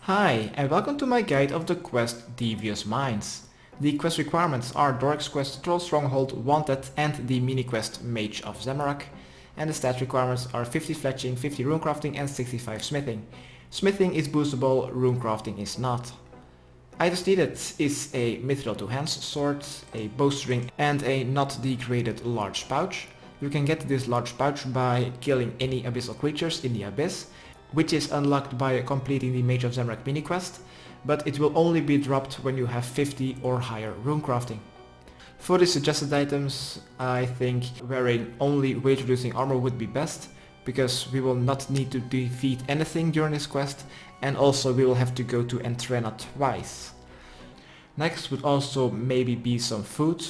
Hi, and welcome to my guide of the quest Devious Mines. The quest requirements are Doric's quest Troll Stronghold Wanted and the mini quest Mage of Zamorak, and the stat requirements are 50 fletching, 50 runecrafting and 65 smithing. Smithing is boostable, runecrafting is not. Items needed is a mithril two-hands sword, a bowstring and a not degraded large pouch. You can get this large pouch by killing any abyssal creatures in the abyss, which is unlocked by completing the Mage of Zamorak mini quest, but it will only be dropped when you have 50 or higher runecrafting. For the suggested items, I think wearing only weight reducing armor would be best, because we will not need to defeat anything during this quest, and also we will have to go to Entrana twice. Next would also maybe be some food,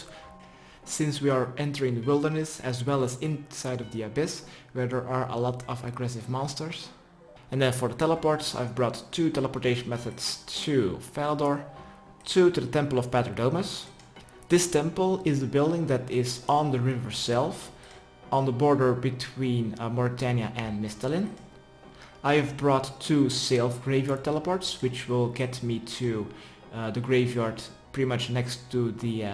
since we are entering the wilderness as well as inside of the abyss, where there are a lot of aggressive monsters. And then for the teleports, I've brought 2 teleportation methods to Falador, 2 to the Temple of Paterdomus. This temple is the building that is on the river Salve, on the border between Mauritania and Mistalin. I have brought 2 salve graveyard teleports, which will get me to the graveyard pretty much next to the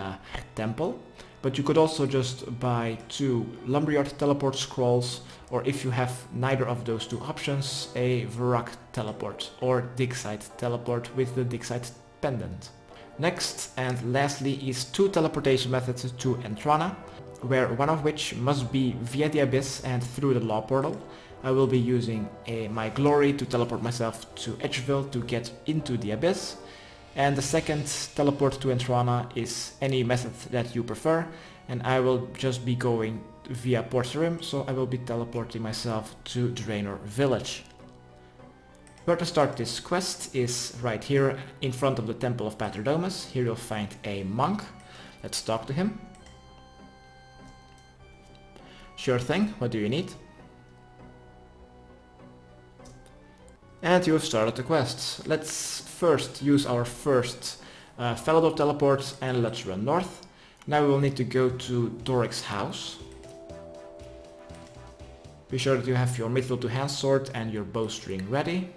temple. But you could also just buy 2 lumberyard teleport scrolls, or if you have neither of those 2 options, a Varrock teleport or digsite teleport with the digsite pendant. Next and lastly is 2 teleportation methods to Entrana, where one of which must be via the abyss and through the law portal. I will be using my glory to teleport myself to Edgeville to get into the abyss. And the second teleport to Entrana is any method that you prefer, and I will just be going via Porcerim, so I will be teleporting myself to Draenor village. Where to start this quest is right here in front of the Temple of Paterdomus. Here you'll find a monk. Let's talk to him. Sure thing, what do you need? And you have started the quest. Let's first use our first Falador teleport and let's run north. Now we will need to go to Doric's house. Be sure that you have your mithril two-hand sword and your bowstring ready.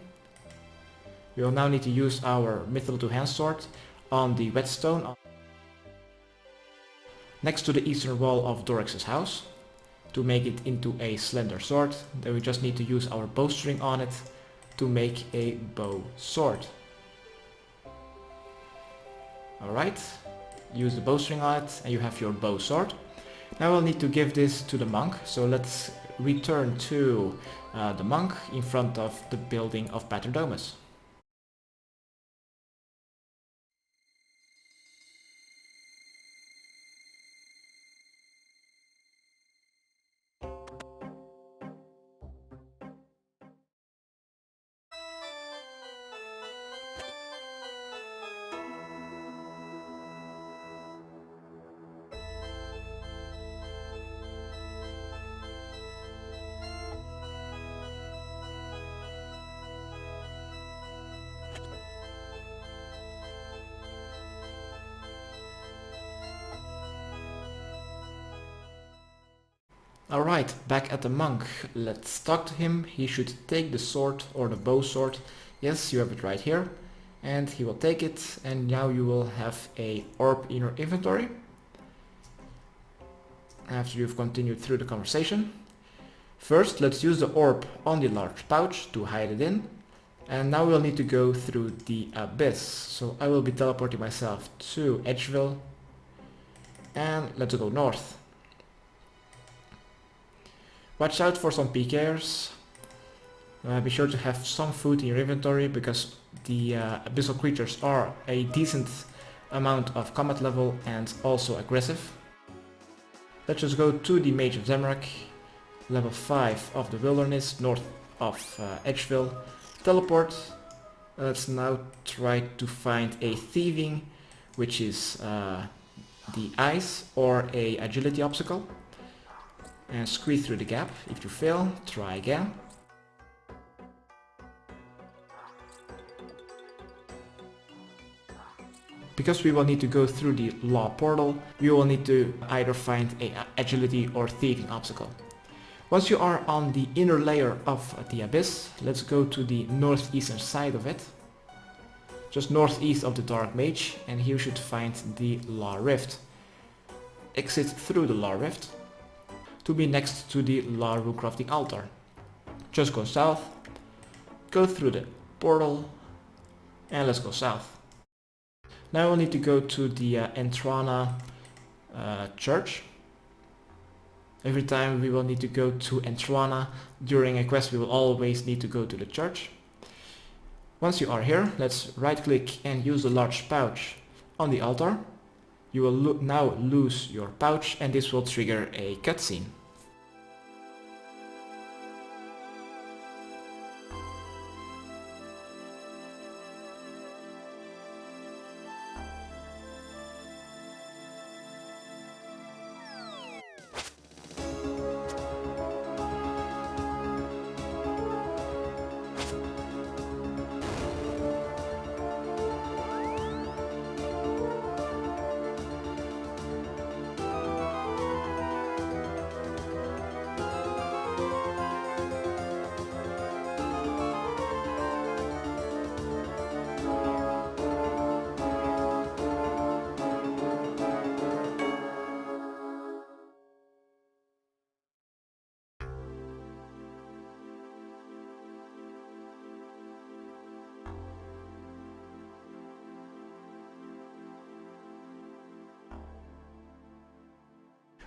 We will now need to use our mithril two-hand sword on the whetstone next to the eastern wall of Doric's house to make it into a slender sword. Then we just need to use our bowstring on it to make a bow sword. Alright, use the bowstring on it and you have your bow sword. Now we'll need to give this to the monk, so let's return to the monk in front of the building of Paterdomus. Alright, back at the monk. Let's talk to him. He should take the sword or the bow sword. Yes, you have it right here. And he will take it, and now you will have a orb in your inventory. After you've continued through the conversation. First, let's use the orb on the large pouch to hide it in. And now we'll need to go through the abyss. So I will be teleporting myself to Edgeville. And let's go north. Watch out for some PKers. Be sure to have some food in your inventory because the abyssal creatures are a decent amount of combat level and also aggressive. Let's just go to the Mage of Zamorak, level 5 of the wilderness, north of Edgeville. Teleport. Let's now try to find a thieving, which is the ice or a agility obstacle. And squeeze through the gap. If you fail, try again. Because we will need to go through the law portal, we will need to either find a agility or thieving obstacle. Once you are on the inner layer of the abyss, let's go to the northeastern side of it. just northeast of the Dark Mage, and here you should find the Law Rift. Exit through the Law Rift to be next to the Law Runecrafting Altar. Just go south, go through the portal, and let's go south. Now we'll need to go to the Entrana church. Every time we will need to go to Entrana during a quest, we will always need to go to the church. Once you are here, let's right click and use the large pouch on the altar. You will now lose your pouch, and this will trigger a cutscene.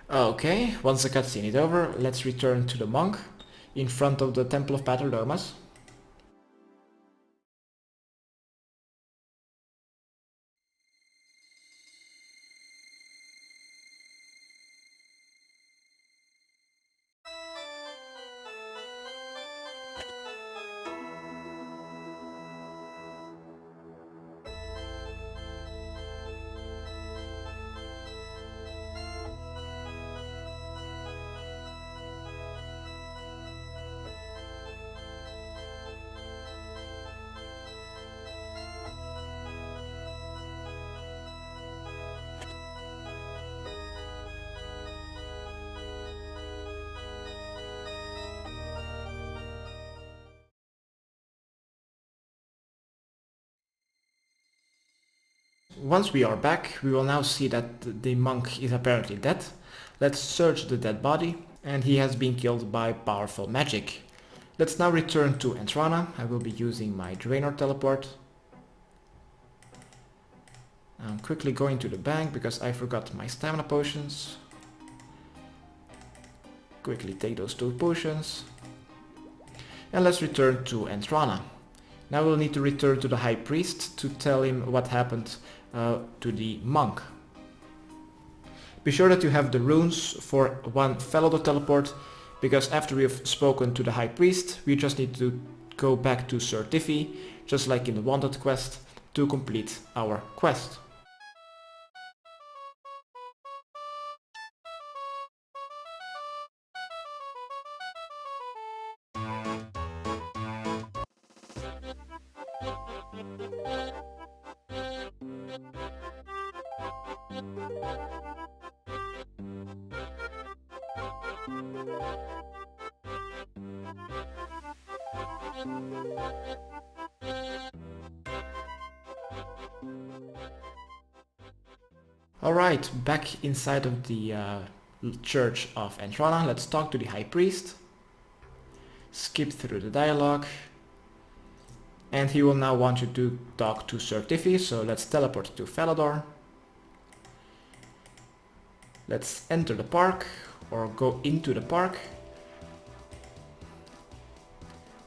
Okay, once the cutscene is over, let's return to the monk in front of the Temple of Paterdomus. Once we are back, we will now see that the monk is apparently dead. Let's search the dead body, and he has been killed by powerful magic. Let's now return to Entrana. I will be using my Draenor teleport. I'm quickly going to the bank because I forgot my stamina potions. Quickly take those 2 potions. And let's return to Entrana. Now we'll need to return to the High Priest to tell him what happened to the monk. Be sure that you have the runes for 1 falador teleport, because after we have spoken to the High Priest, we just need to go back to Sir Tiffy, just like in the Wanted quest, to complete our quest. Alright, back inside of the Church of Entrana. Let's talk to the High Priest. Skip through the dialogue. And he will now want you to talk to Sir Tiffy, so let's teleport to Falador. Let's enter the park, or go into the park.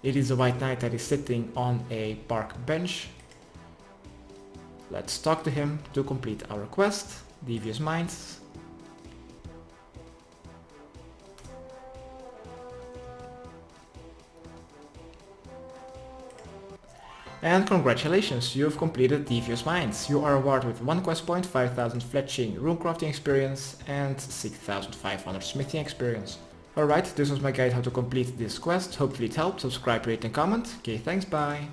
It is a White Knight that is sitting on a park bench. Let's talk to him to complete our quest, Devious Minds. And congratulations, you have completed Devious Minds. You are awarded with 1 quest point, 5000 fletching runecrafting experience and 6500 smithing experience. Alright, this was my guide how to complete this quest. Hopefully it helped. Subscribe, rate and comment. Okay, thanks, bye.